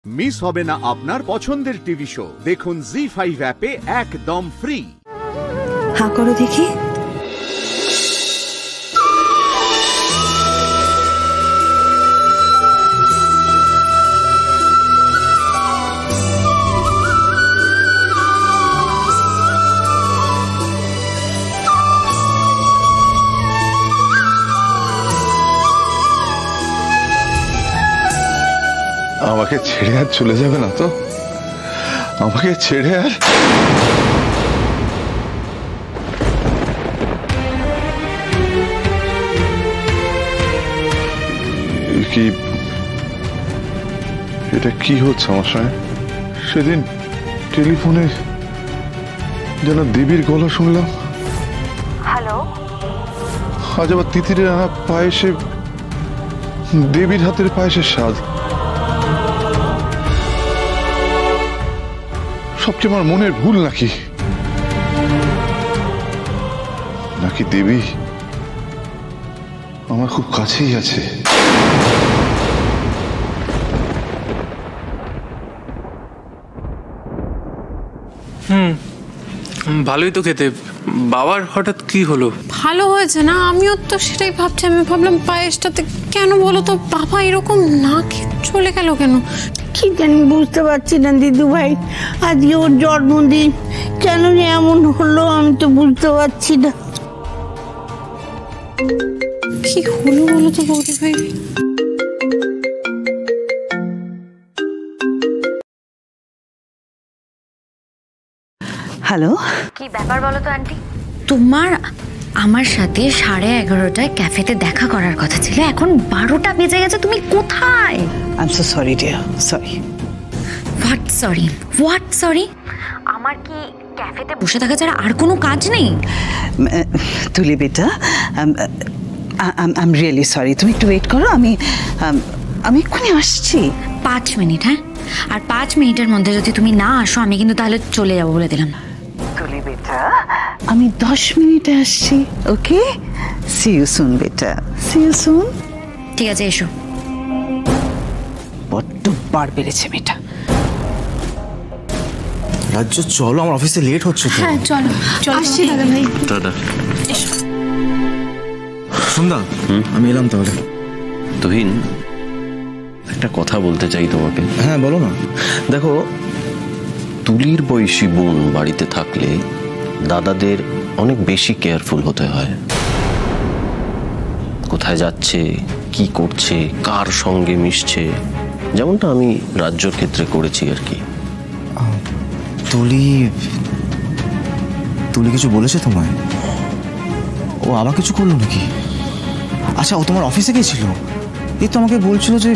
Miss হবে না আপনার পছন্দের টিভি শো। দেখুন জি5 অ্যাপে একদম ফ্রি। হ্যাঁ করো দেখি। আমাকে ছেড়ে আর চলে যাবে না তো? আমাকে ছেড়ে আর কি? এটা কি হচ্ছে আমার সঙ্গে? সেদিন টেলিফোনে যেন দেবীর গলা শুনলাম। হ্যালো, আজ আবার তিতিরের আনা পায়েসে দেবীর হাতের পায়েসের স্বাদ। সব কি আমার মনের ভুল নাকি? নাকি দেবী আমার খুব কাছেই আছে? ভালোই তো খেতে। বাবার হঠাৎ কি হলো? ভালো হয়েছে না, আমিও তো সেটাই ভাবছি। আমি ভাবলাম পায়েসটাতে কেন বলো তো বাবা এরকম না খেয়ে চলে গেল কেন? কি জানি, বুঝতে পারছি না দিদু ভাই। আজকে ওর জন্মদিন, কেন যে এমন হলো আমি তো বুঝতে পারছি না। কি হলো বলো তো বৌদি ভাই? হ্যালো, কি ব্যাপার বলো তো আন্টি? তোমার আমার সাথে 11:30টায় ক্যাফেতে দেখা করার কথা ছিল, এখন 12টা বেজে গেছে। তুমি কোথায়? I am so sorry dear, sorry. What sorry? What sorry? আমার কি ক্যাফেতে বসে থাকা ছাড়া আর কোনো কাজ নেই? তুলি বেটা, আই এম রিয়েলি সরি। তুমি একটু ওয়েট করো, আমি এক্ষুনি আসছি। 5 মিনিট, হ্যাঁ? আর 5 মিনিটের মধ্যে যদি তুমি না আসো আমি কিন্তু তাহলে চলে যাবো বলে দিলাম। তুলি বেটা, আমি 10 মিনিটে আসছি। ওকে, সি ইউ সুন বেটা, সি ইউ সুন। ঠিক আছে, এসো। বড্ড বার বেড়েছে মেয়েটা। রাজ্য চলো, আমার অফিসে লেট হচ্ছে তো। হ্যাঁ চলো চলো, আসছি দাদা ভাই। টাটা। সুন্দর, আমি এলাম তাহলে। তুহিন, একটা কথা বলতে চাই তোমাকে। হ্যাঁ বলো না। দেখো, তুলির বয়সী বোন বাড়িতে থাকলে দাদাদের অনেক বেশি কেয়ারফুল হতে হয়। কোথায় যাচ্ছে, কি করছে, কার সঙ্গে মিশছে, যেমনটা আমি রাজ্যর ক্ষেত্রে করেছি আর কি। তুলি কিছু বলেছে তোমায়? ও আবার কিছু করলো নাকি? আচ্ছা, ও তোমার অফিসে গিয়েছিল? এই তো আমাকে বলছিল যে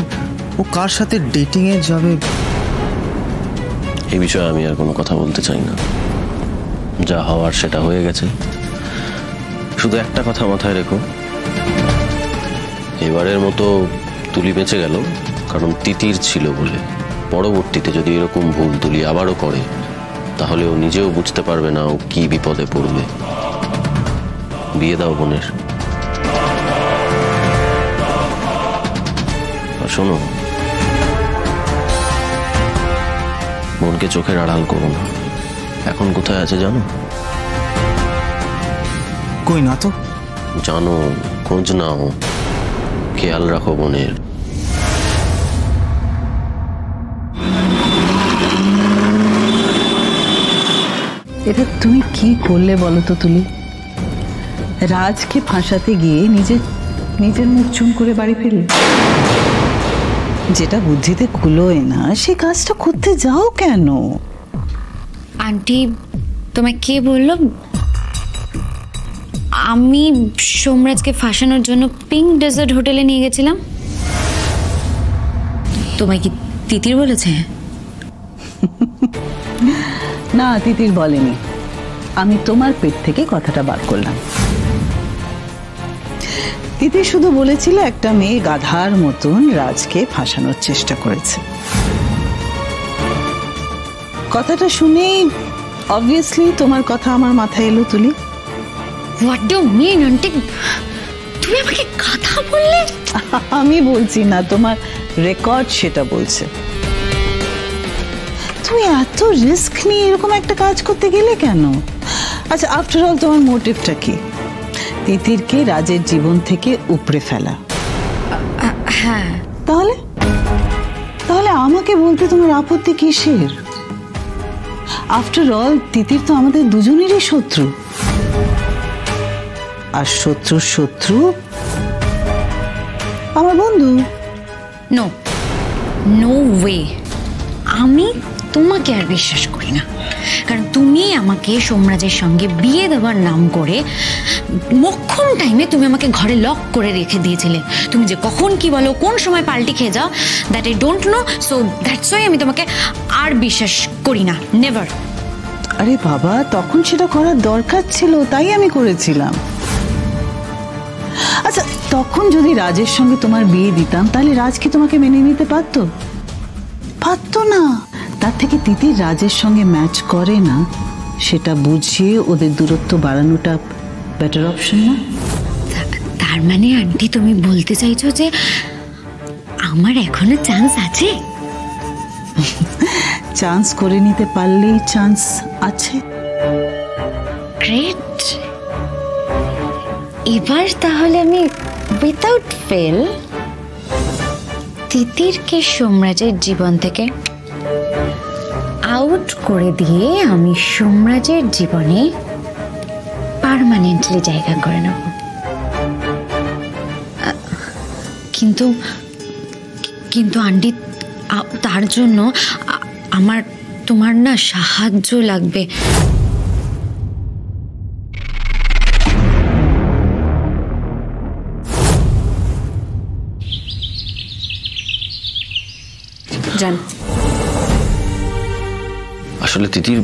ও কার সাথে ডেটিং এ যাবে। এই বিষয়ে আমি আর কোনো কথা বলতে চাই না। যা হওয়ার সেটা হয়ে গেছে। শুধু একটা কথা মাথায় রেখো, এবারের মতো তুলি বেঁচে গেল কারণ তিতির ছিল বলে। পরবর্তীতে যদি এরকম ভুল তুলি আবারও করে তাহলে ও নিজেও বুঝতে পারবে না ও কি বিপদে পড়বে। বিয়ে দাও বোনের। আর শোনো, বোনকে চোখের আড়াল করো না। এখন কোথায় আছে জানো? কই না তো। জানো, খোঁজ নাও, খেয়াল রাখো বোনের। এটা তুমি কি করলে বলো তো তুলি? রাজকে ফাঁসাতে গিয়ে নিজের মুখ চুন করে বাড়ি ফিরলে। যেটা বুদ্ধিতে কুলোয় না সে কাজটা করতে যাও কেন? আন্টি, তোমায় কে বললো? আমি সোমরাজকে ফাঁসানোর জন্য পিঙ্ক ডেজার্ট হোটেলে নিয়ে গেছিলাম। তোমায় কি তিতির বলেছে? না, তিতির বলেনি। আমি তোমার পেট থেকে কথাটা বার করলাম। তিতির শুধু বলেছিল একটা মেয়ে গাধার মতন রাজকে ফাঁসানোর চেষ্টা করেছে। কথাটা শুনেই অবভিয়াসলি তোমার কথা আমার মাথায় এলো তুলি। What do mean aunty? তুমি আমাকে কথা বললে? আমি বলছি না, তোমার রেকর্ড সেটা বলছে। তুমি এত রিস্ক নিয়ে এরকম একটা কাজ করতে গেলে কেন? আচ্ছা, আফটার অল তোমার মোটিভটা কি? তিতিরকে রাজের জীবন থেকে উপড়ে ফেলা? হ্যাঁ। তাহলে তাহলে আমাকে বলতে তোমার আপত্তি কিসের? আফটার অল তিতির তো আমাদের দুজনেরই শত্রু, আর শত্রুর শত্রু আমার বন্ধু। No, no way. আমি তোমাকে আর বিশ্বাস করি না, কারণ তুমি আমাকে সোমরাজের সঙ্গে বিয়ে দেওয়ার নাম করে মক্ষম টাইমে তুমি আমাকে ঘরে লক করে রেখে দিয়েছিলে। তুমি যে কখন কি বলো, কোন সময় পাল্টি খেয়ে যাও, that I don't know. So that's why আমি তোমাকে আর বিশ্বাস করি না, নেভার। আরে বাবা, তখন সেটা করার দরকার ছিল, তাই আমি করেছিলাম। আচ্ছা, তখন যদি রাজের সঙ্গে তোমার বিয়ে দিতাম, তাহলে রাজ কি তোমাকে মেনে নিতে পারতো? পারতো না। তার থেকে তিতির রাজের সঙ্গে ম্যাচ করে না, সেটা বুঝিয়ে ওদের দূরত্ব বাড়ানোটা বেটার অপশন না? তার মানে আন্টি তুমি বলতে চাইছো যে আমার এখনো চান্স আছে? চান্স করে নিতে পারলেই চান্স আছে। গ্রেট। এবার তাহলে আমি উইথাউট ফেল তিতিরকে সোমরাজের জীবন থেকে আউট করে দিয়ে আমি সোমরাজের জীবনে পার্মানেন্টলি জায়গা করে নেব। কিন্তু কিন্তু আন্টি, তার জন্য আমার তোমার না সাহায্য লাগবে। জান, আসলে তিতির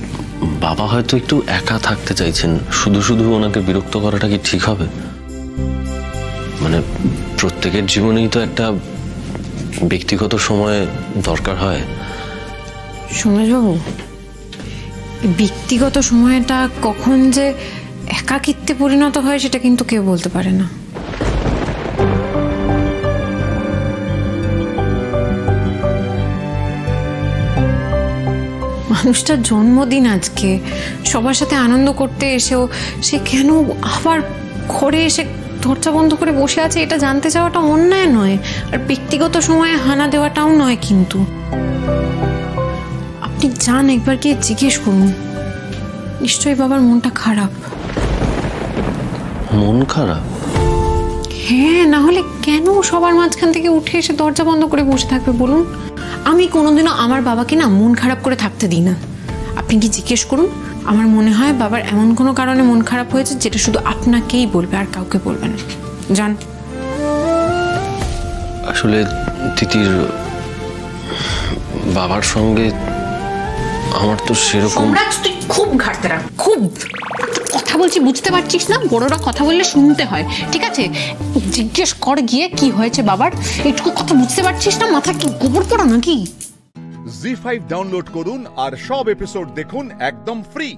বাবা হয়তো একটু একা থাকতে চাইছেন। শুধু শুধু ওনাকে বিরক্ত করাটা কি ঠিক হবে? মানে প্রত্যেকের জীবনেই তো একটা ব্যক্তিগত সময় দরকার হয়। সোমরাজবাবু, ব্যক্তিগত সময়টা কখন যে একাকিত্বে পরিণত হয় সেটা কিন্তু কেউ বলতে পারে না। মানুষটার জন্মদিন আজকে, সবার সাথে আনন্দ করতে এসেও সে কেন আবার ঘরে এসে দরজা বন্ধ করে বসে আছে, এটা জানতে চাওয়াটা অন্যায় নয়, আর ব্যক্তিগত সময়ে হানা দেওয়াটাও নয়। কিন্তু আপনি যান, একবার গিয়ে জিজ্ঞেস করুন, নিশ্চয়ই বাবার মনটা খারাপ। মন খারাপ? হ্যাঁ, না হলে কেন সবার মাঝখান থেকে উঠে এসে দরজা বন্ধ করে বসে থাকবে বলুন? আমি কোনোদিনও আমার বাবাকে না মন খারাপ করে থাকতে দিই না। আপনি কি জিজ্ঞেস করুন, আমার মনে হয় বাবার এমন কোনো কারণে মন খারাপ হয়েছে যেটা শুধু আপনাকেই বলবে, আর কাউকে বলবে না। জান, আসলে তিতির বাবার সঙ্গে আমার তো সেরকম। সম্রাট, তুই খুব ঘাটতে রাখ, খুব কথা বলছি, বুঝতে পারছিস না? বড়রা কথা বললে শুনতে হয়, ঠিক আছে? জিজ্ঞেস কর গিয়ে কি হয়েছে বাবার। এইটুকু কথা বুঝতে পারছিস না? মাথা কি গোবর পড়া নাকি? জি5 ডাউনলোড করুন আর সব এপিসোড দেখুন একদম ফ্রি।